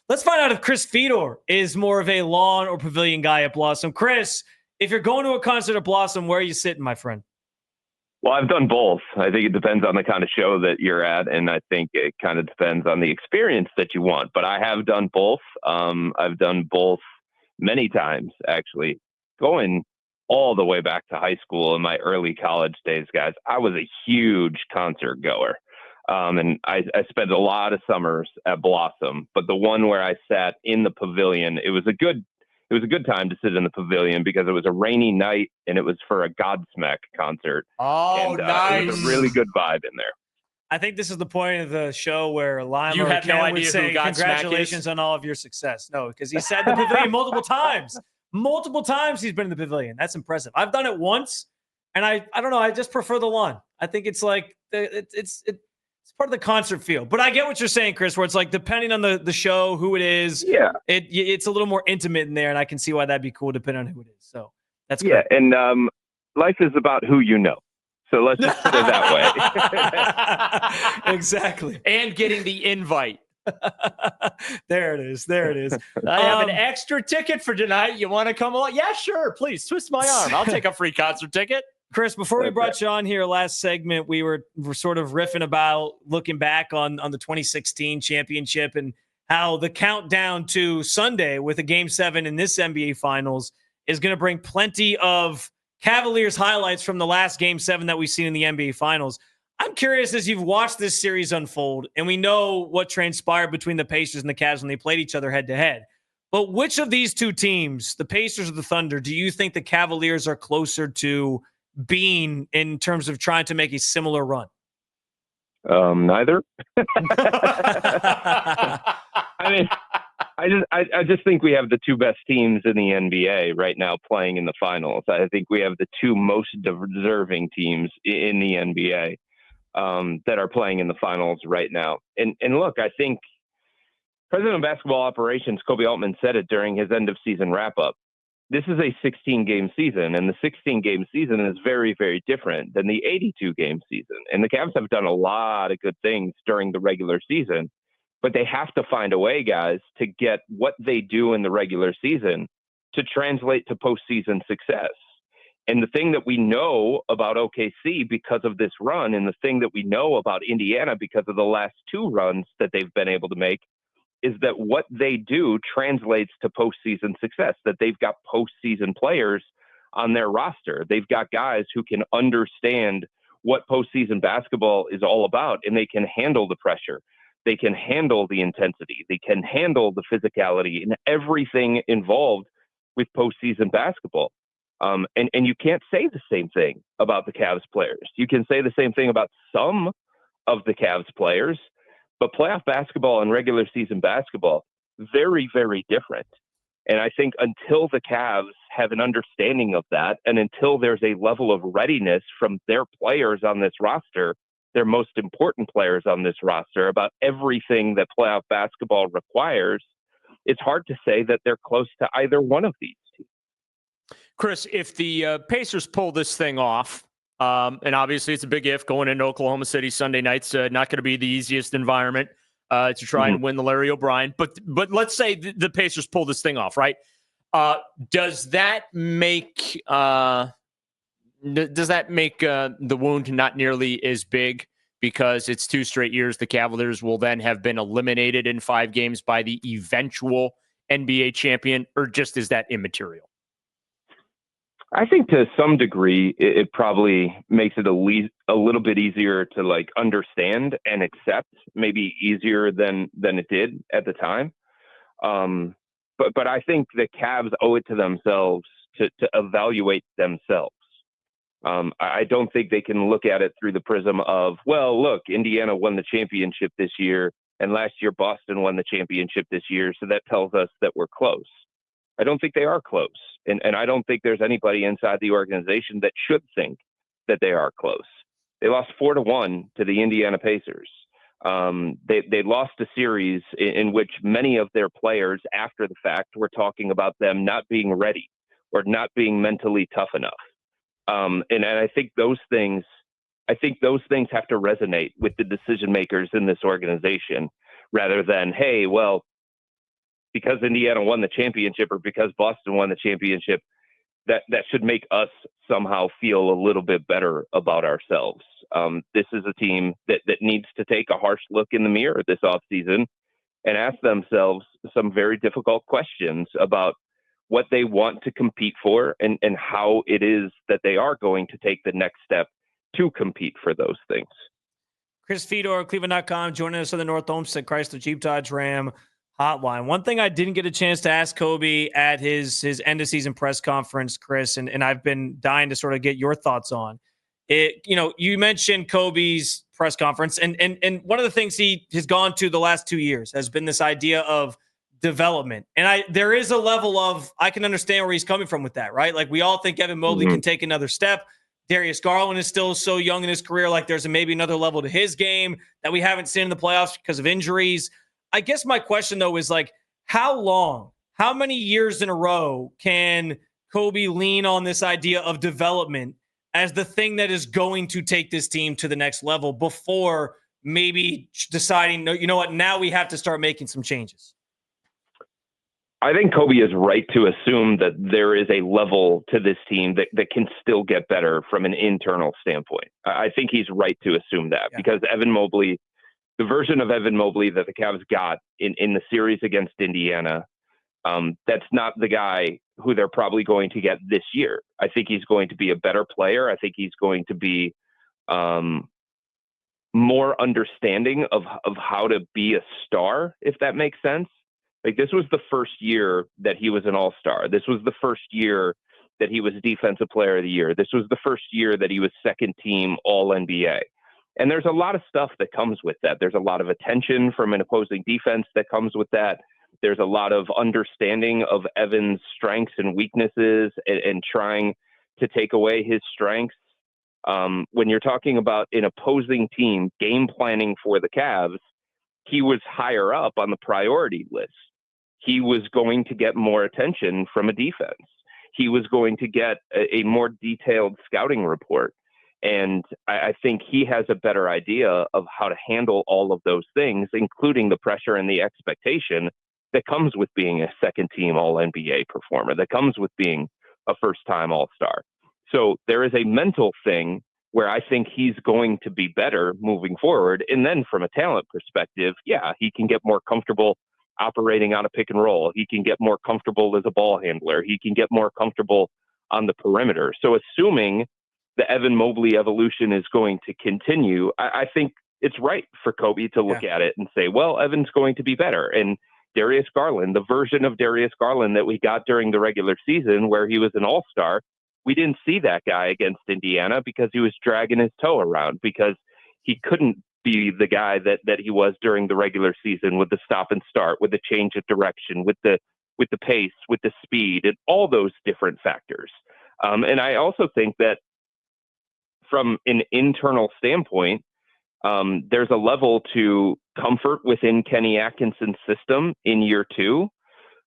Let's find out if Chris Fedor is more of a lawn or pavilion guy at Blossom. Chris, if you're going to a concert at Blossom, where are you sitting, my friend? Well, I've done both. I think it depends on the kind of show that you're at, and I think it kind of depends on the experience that you want. But I have done both. I've done both many times, actually. Going all the way back to high school and my early college days, guys, I was a huge concert goer. And I spent a lot of summers at Blossom, but the one where I sat in the pavilion, it was a good time to sit in the pavilion because it was a rainy night and it was for a Godsmack concert. Oh, and, nice. It was a really good vibe in there. I think this is the point of the show where Lima You or have no Ken idea would who say, Godsmack congratulations is? on all of your success. No, because he said the pavilion multiple times. Multiple times he's been in the pavilion. That's impressive. I've done it once, and I don't know. I just prefer the lawn. I think it's like it's part of the concert feel. But I get what you're saying, Chris, where it's like depending on the show, who it is, Yeah. it's a little more intimate in there, and I can see why that'd be cool depending on who it is. So that's great. Yeah, and life is about who you know. So let's just put it that way. Exactly. And getting the invite. There it is. I have an extra ticket for tonight. You want to come along? Yeah, sure. Please twist my arm. I'll take a free concert ticket. Chris, before we brought you on here last segment, we were sort of riffing about looking back on the 2016 championship and how the countdown to Sunday with a Game 7 in this NBA Finals is going to bring plenty of Cavaliers highlights from the last Game 7 that we've seen in the NBA Finals. I'm curious, as you've watched this series unfold, and we know what transpired between the Pacers and the Cavs when they played each other head-to-head, but which of these two teams, the Pacers or the Thunder, do you think the Cavaliers are closer to being in terms of trying to make a similar run? Neither. I mean, I just think we have the two best teams in the NBA right now playing in the finals. I think we have the two most deserving teams in the NBA that are playing in the finals right now. And look, I think President of Basketball Operations, Kobe Altman, said it during his end of season wrap up. This is a 16-game season, and the 16-game season is very, very different than the 82-game season. And the Cavs have done a lot of good things during the regular season, but they have to find a way, guys, to get what they do in the regular season to translate to postseason success. And the thing that we know about OKC because of this run, and the thing that we know about Indiana because of the last two runs that they've been able to make, is that what they do translates to postseason success, that they've got postseason players on their roster. They've got guys who can understand what postseason basketball is all about, and they can handle the pressure. They can handle the intensity. They can handle the physicality and everything involved with postseason basketball. And you can't say the same thing about the Cavs players. You can say the same thing about some of the Cavs players, but playoff basketball and regular season basketball, very, very different. And I think until the Cavs have an understanding of that, and until there's a level of readiness from their players on this roster, their most important players on this roster, about everything that playoff basketball requires, it's hard to say that they're close to either one of these teams. Chris, if the Pacers pull this thing off, and obviously it's a big if going into Oklahoma City Sunday night's not going to be the easiest environment to try and win the Larry O'Brien. But let's say the Pacers pull this thing off, right? Does that make the wound not nearly as big because it's 2 straight years the Cavaliers will then have been eliminated in 5 games by the eventual NBA champion, or just is that immaterial? I think to some degree, it probably makes it a little bit easier to like understand and accept, maybe easier than it did at the time. But I think the Cavs owe it to themselves to evaluate themselves. I don't think they can look at it through the prism of, well, look, Indiana won the championship this year, and last year Boston won the championship this year, so that tells us that we're close. I don't think they are close. And I don't think there's anybody inside the organization that should think that they are close. They lost 4-1 to the Indiana Pacers. They lost a series in which many of their players after the fact were talking about them not being ready or not being mentally tough enough. And I think those things have to resonate with the decision makers in this organization rather than, hey, well, because Indiana won the championship or because Boston won the championship, that should make us somehow feel a little bit better about ourselves. This is a team that needs to take a harsh look in the mirror this offseason and ask themselves some very difficult questions about what they want to compete for and how it is that they are going to take the next step to compete for those things. Chris Fedor, Cleveland.com, joining us on the North Olmsted Chrysler Jeep Dodge Ram hotline. One thing I didn't get a chance to ask Kobe at his end of season press conference, Chris, and I've been dying to sort of get your thoughts on it. You know, you mentioned Kobe's press conference, and one of the things he has gone to the last 2 years has been this idea of development. And there is a level of, I can understand where he's coming from with that, right? Like, we all think Evan Mobley can take another step. Darius Garland is still so young in his career. Like, there's maybe another level to his game that we haven't seen in the playoffs because of injuries. I guess my question, though, is like, how many years in a row can Kobe lean on this idea of development as the thing that is going to take this team to the next level before maybe deciding, no, you know what, now we have to start making some changes? I think Kobe is right to assume that there is a level to this team that can still get better from an internal standpoint. I think he's right to assume that because Evan Mobley, the version of Evan Mobley that the Cavs got in the series against Indiana, that's not the guy who they're probably going to get this year. I think he's going to be a better player. I think he's going to be more understanding of how to be a star, if that makes sense. Like, this was the first year that he was an all-star. This was the first year that he was Defensive Player of the Year. This was the first year that he was second team All-NBA. And there's a lot of stuff that comes with that. There's a lot of attention from an opposing defense that comes with that. There's a lot of understanding of Evan's strengths and weaknesses and trying to take away his strengths. When you're talking about an opposing team game planning for the Cavs, he was higher up on the priority list. He was going to get more attention from a defense. He was going to get a more detailed scouting report. And I think he has a better idea of how to handle all of those things, including the pressure and the expectation that comes with being a second team All-NBA performer, that comes with being a first-time All-Star. So there is a mental thing where I think he's going to be better moving forward. And then from a talent perspective, yeah, he can get more comfortable operating on a pick and roll. He can get more comfortable as a ball handler. He can get more comfortable on the perimeter. So assuming the Evan Mobley evolution is going to continue, I think it's right for Kobe to look at it and say, well, Evan's going to be better. And Darius Garland, the version of Darius Garland that we got during the regular season where he was an all-star, we didn't see that guy against Indiana because he was dragging his toe around, because he couldn't be the guy that he was during the regular season with the stop and start, with the change of direction, with the pace, with the speed, and all those different factors. And I also think that from an internal standpoint, there's a level to comfort within Kenny Atkinson's system in year two.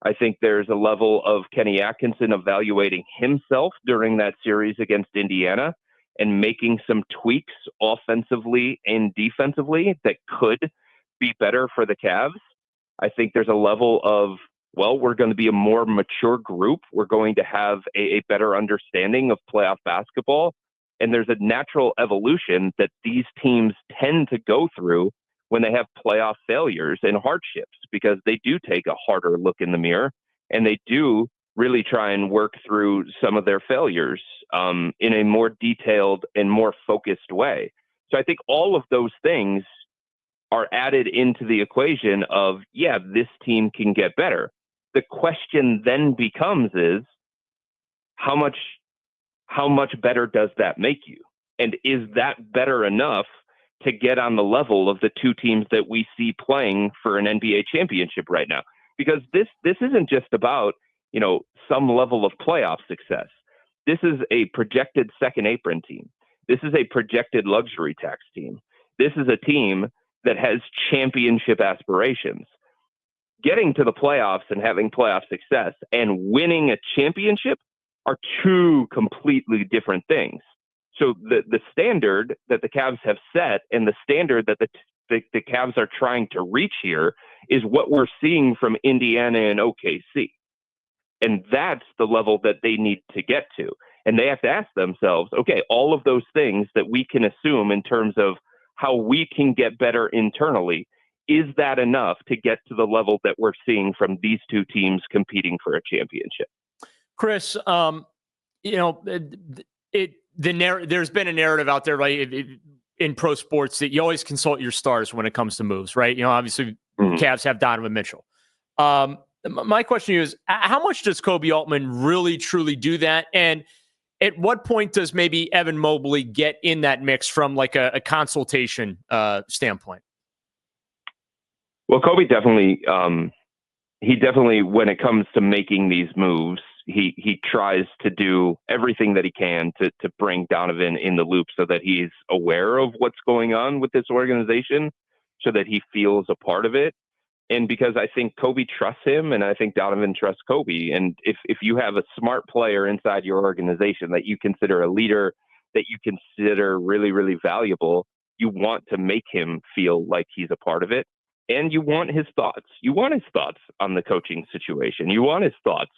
I think there's a level of Kenny Atkinson evaluating himself during that series against Indiana and making some tweaks offensively and defensively that could be better for the Cavs. I think there's a level of, well, we're going to be a more mature group. We're going to have a better understanding of playoff basketball. And there's a natural evolution that these teams tend to go through when they have playoff failures and hardships, because they do take a harder look in the mirror and they do really try and work through some of their failures in a more detailed and more focused way. So I think all of those things are added into the equation of, yeah, this team can get better. The question then becomes is, how much better does that make you? And is that better enough to get on the level of the two teams that we see playing for an NBA championship right now? Because this isn't just about, some level of playoff success. This is a projected second apron team. This is a projected luxury tax team. This is a team that has championship aspirations. Getting to the playoffs and having playoff success and winning a championship are two completely different things. So the standard that the Cavs have set and the standard that the Cavs are trying to reach here is what we're seeing from Indiana and OKC. And that's the level that they need to get to. And they have to ask themselves, okay, all of those things that we can assume in terms of how we can get better internally, is that enough to get to the level that we're seeing from these two teams competing for a championship? Chris, there's been a narrative out there, right, in pro sports that you always consult your stars when it comes to moves, right? Obviously, Cavs have Donovan Mitchell. My question to you is, how much does Kobe Altman really, truly do that? And at what point does maybe Evan Mobley get in that mix from like a consultation standpoint? Well, Kobe definitely, when it comes to making these moves, he tries to do everything that he can to bring Donovan in the loop so that he's aware of what's going on with this organization, so that he feels a part of it. And because I think Kobe trusts him, and I think Donovan trusts Kobe. And if you have a smart player inside your organization that you consider a leader, that you consider really, really valuable, you want to make him feel like he's a part of it. And you want his thoughts. You want his thoughts on the coaching situation. You want his thoughts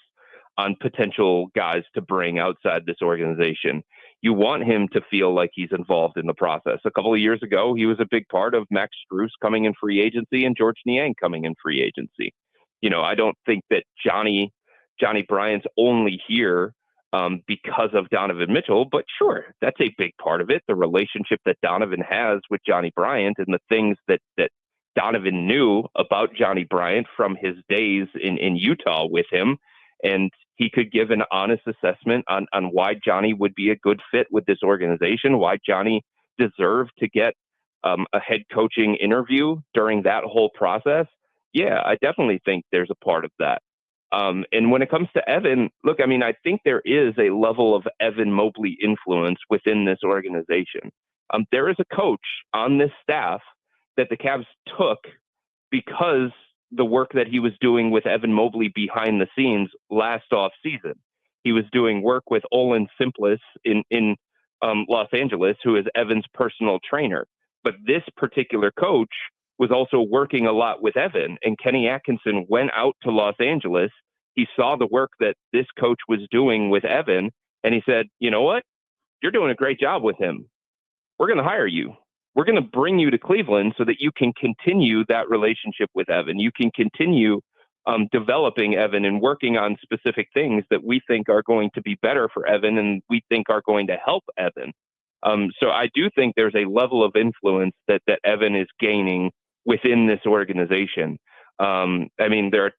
on potential guys to bring outside this organization. You want him to feel like he's involved in the process. A couple of years ago, he was a big part of Max Strus coming in free agency and George Niang coming in free agency. I don't think that Johnny Bryant's only here because of Donovan Mitchell, but sure, that's a big part of it. The relationship that Donovan has with Johnny Bryant and the things that Donovan knew about Johnny Bryant from his days in Utah with him. And he could give an honest assessment on why Johnny would be a good fit with this organization, why Johnny deserved to get a head coaching interview during that whole process. Yeah, I definitely think there's a part of that. And when it comes to Evan, look, I think there is a level of Evan Mobley influence within this organization. There is a coach on this staff that the Cavs took because the work that he was doing with Evan Mobley behind the scenes last off season. He was doing work with Olin Simplis in Los Angeles, who is Evan's personal trainer. But this particular coach was also working a lot with Evan, and Kenny Atkinson went out to Los Angeles. He saw the work that this coach was doing with Evan, and he said, you know what? You're doing a great job with him. We're going to hire you. We're going to bring you to Cleveland so that you can continue that relationship with Evan. You can continue developing Evan and working on specific things that we think are going to be better for Evan and we think are going to help Evan. So I do think there's a level of influence that Evan is gaining within this organization. There are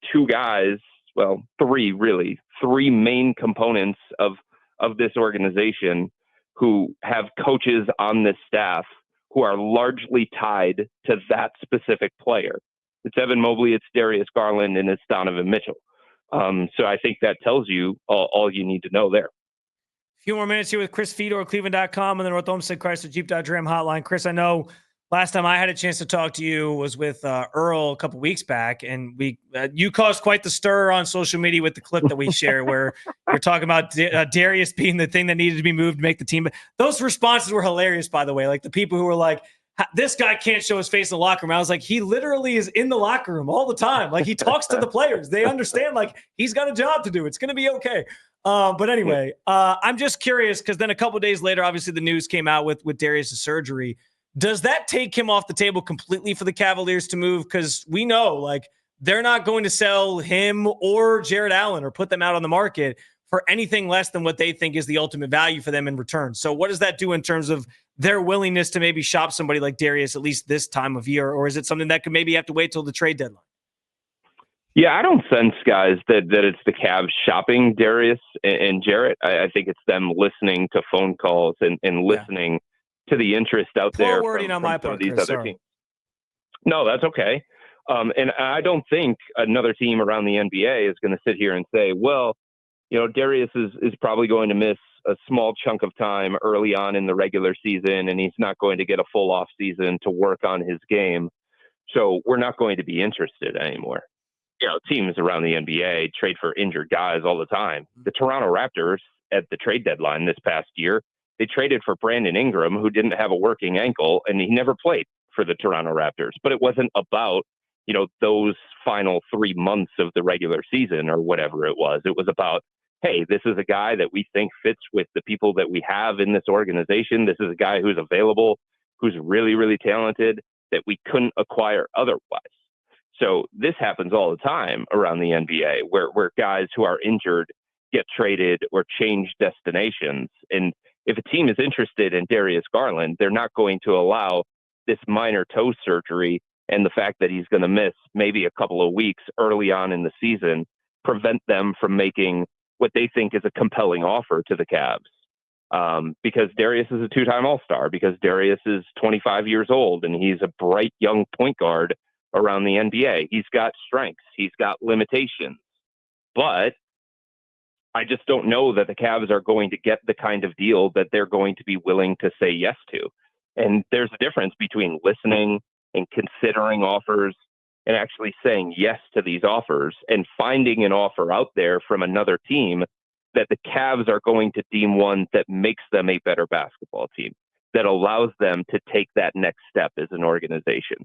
three main components of this organization who have coaches on this staff who are largely tied to that specific player. It's Evan Mobley, it's Darius Garland, and it's Donovan Mitchell. So I think that tells you all you need to know there. A few more minutes here with Chris Fedor, Cleveland.com, and the North Olmsted Chrysler Jeep Dodge Ram hotline. Chris, I know last time I had a chance to talk to you was with Earl a couple weeks back, and you caused quite the stir on social media with the clip that we share where you're talking about Darius being the thing that needed to be moved to make the team. Those responses were hilarious, by the way. Like the people who were like, this guy can't show his face in the locker room. I was like, he literally is in the locker room all the time. Like he talks to the players. They understand like he's got a job to do. It's going to be okay. But anyway, I'm just curious because then a couple of days later, obviously the news came out with Darius' surgery. Does that take him off the table completely for the Cavaliers to move? Because we know like they're not going to sell him or Jared Allen or put them out on the market for anything less than what they think is the ultimate value for them in return. So what does that do in terms of their willingness to maybe shop somebody like Darius at least this time of year? Or is it something that could maybe have to wait till the trade deadline? Yeah, I don't sense, guys, that it's the Cavs shopping Darius and Jarrett. I think it's them listening to phone calls and listening to the interest out there from some of these other teams. No, that's okay. And I don't think another team around the NBA is going to sit here and say, well, Darius is probably going to miss a small chunk of time early on in the regular season, and he's not going to get a full off season to work on his game. So we're not going to be interested anymore. Teams around the NBA trade for injured guys all the time. The Toronto Raptors at the trade deadline this past year, they traded for Brandon Ingram, who didn't have a working ankle, and he never played for the Toronto Raptors. But it wasn't about those final 3 months of the regular season or whatever it was. It was about, hey, this is a guy that we think fits with the people that we have in this organization. This is a guy who's available, who's really, really talented, that we couldn't acquire otherwise. So this happens all the time around the NBA where guys who are injured get traded or change destinations. And if a team is interested in Darius Garland, they're not going to allow this minor toe surgery and the fact that he's going to miss maybe a couple of weeks early on in the season prevent them from making what they think is a compelling offer to the Cavs. Because Darius is a two-time All-Star, because Darius is 25 years old and he's a bright young point guard around the NBA. He's got strengths. He's got limitations. But I just don't know that the Cavs are going to get the kind of deal that they're going to be willing to say yes to. And there's a difference between listening and considering offers and actually saying yes to these offers and finding an offer out there from another team that the Cavs are going to deem one that makes them a better basketball team, that allows them to take that next step as an organization.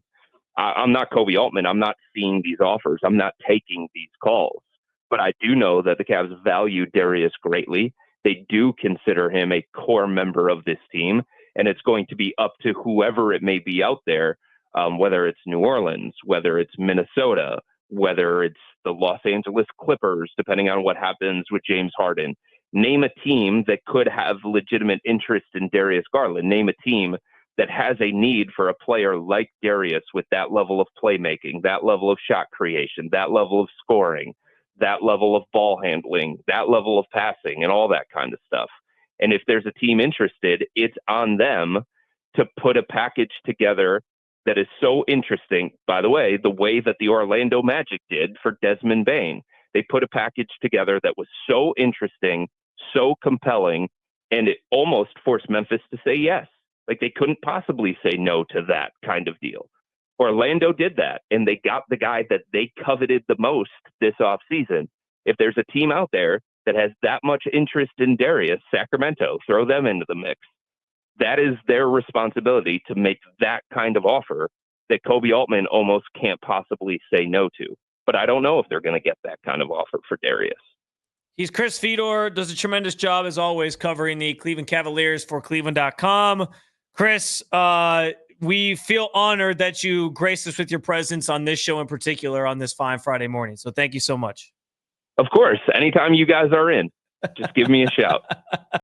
I'm not Kobe Altman. I'm not seeing these offers. I'm not taking these calls. But I do know that the Cavs value Darius greatly. They do consider him a core member of this team, and it's going to be up to whoever it may be out there, whether it's New Orleans, whether it's Minnesota, whether it's the Los Angeles Clippers, depending on what happens with James Harden. Name a team that could have legitimate interest in Darius Garland. Name a team that has a need for a player like Darius with that level of playmaking, that level of shot creation, that level of scoring, that level of ball handling, that level of passing, and all that kind of stuff. And if there's a team interested, it's on them to put a package together that is so interesting. By the way that the Orlando Magic did for Desmond Bane, they put a package together that was so interesting, so compelling, and it almost forced Memphis to say yes. Like, they couldn't possibly say no to that kind of deal. Orlando did that, and they got the guy that they coveted the most this offseason. If there's a team out there that has that much interest in Darius, Sacramento, throw them into the mix. That is their responsibility to make that kind of offer that Kobe Altman almost can't possibly say no to. But I don't know if they're going to get that kind of offer for Darius. He's Chris Fedor, does a tremendous job, as always, covering the Cleveland Cavaliers for Cleveland.com. Chris, we feel honored that you graced us with your presence on this show in particular on this fine Friday morning. So thank you so much. Of course. Anytime you guys are in, just give me a shout.